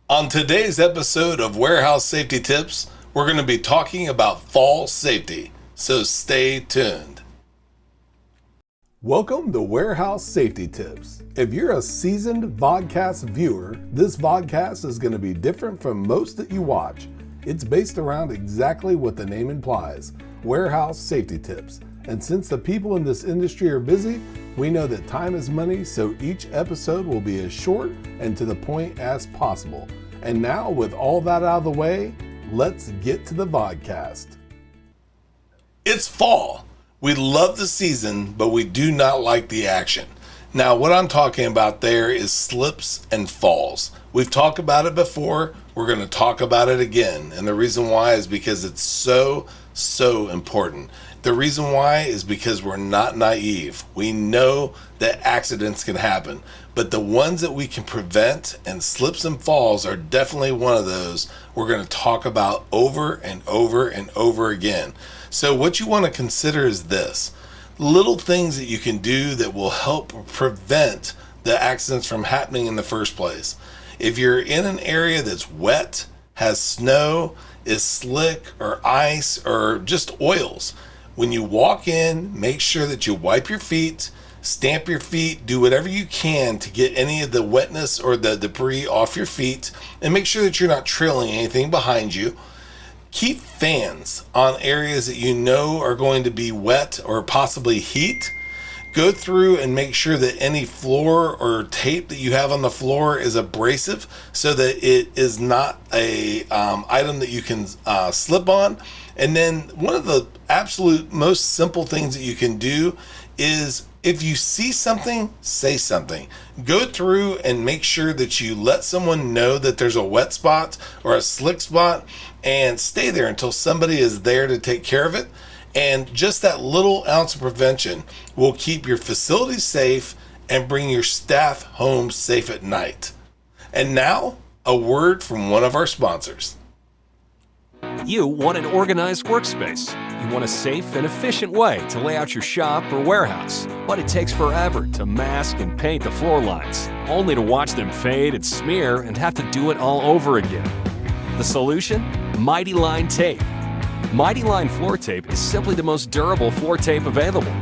On today's episode of Warehouse Safety Tips, we're going to be talking about fall safety, so stay tuned. Welcome to Warehouse Safety Tips. If you're a seasoned vodcast viewer, this vodcast is going to be different from most that you watch. It's based around exactly what the name implies, warehouse safety tips. And since the people in this industry are busy, we know that time is money, so each episode will be as short and to the point as possible. And now, with all that out of the way, let's get to the vodcast. It's fall. We love the season, but we do not like the action. Now, what I'm talking about there is slips and falls. We've talked about it before. We're going to talk about it again. And the reason why is because it's so important. The reason why is because we're not naive. We know that accidents can happen, but the ones that we can prevent, and slips and falls are definitely one of those we're going to talk about over and over and over again. So what you want to consider is this: little things that you can do that will help prevent the accidents from happening in the first place. If you're in an area that's wet, has snow, is slick or ice or just oils, when you walk in, make sure that you wipe your feet, stamp your feet, do whatever you can to get any of the wetness or the debris off your feet, and make sure that you're not trailing anything behind you. Keep fans on areas that you know are going to be wet or possibly heat. Go through and make sure that any floor or tape that you have on the floor is abrasive so that it is not a item that you can slip on. And then one of the absolute most simple things that you can do is, if you see something, say something. Go through and make sure that you let someone know that there's a wet spot or a slick spot, and stay there until somebody is there to take care of it. And just that little ounce of prevention will keep your facility safe and bring your staff home safe at night. And now, a word from one of our sponsors. You want an organized workspace. You want a safe and efficient way to lay out your shop or warehouse. But it takes forever to mask and paint the floor lines, only to watch them fade and smear and have to do it all over again. The solution? Mighty Line Tape. Mighty Line floor tape is simply the most durable floor tape available.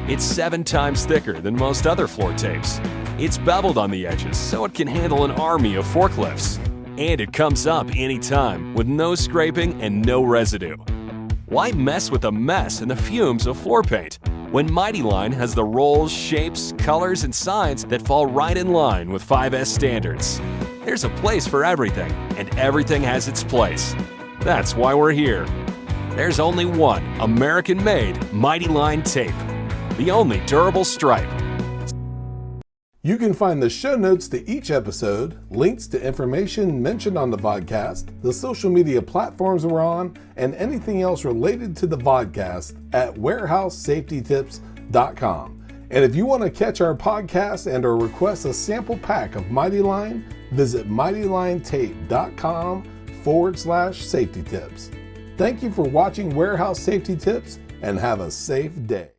It's 7 times thicker than most other floor tapes. It's beveled on the edges so it can handle an army of forklifts. And it comes up anytime with no scraping and no residue. Why mess with the mess and the fumes of floor paint when Mighty Line has the rolls, shapes, colors, and signs that fall right in line with 5S standards? There's a place for everything, and everything has its place. That's why we're here. There's only one American-made Mighty Line tape, the only durable stripe. You can find the show notes to each episode, links to information mentioned on the vodcast, the social media platforms we're on, and anything else related to the vodcast at warehousesafetytips.com. And if you want to catch our podcast and or request a sample pack of Mighty Line, visit mightylinetape.com/safety tips. Thank you for watching Warehouse Safety Tips, and have a safe day.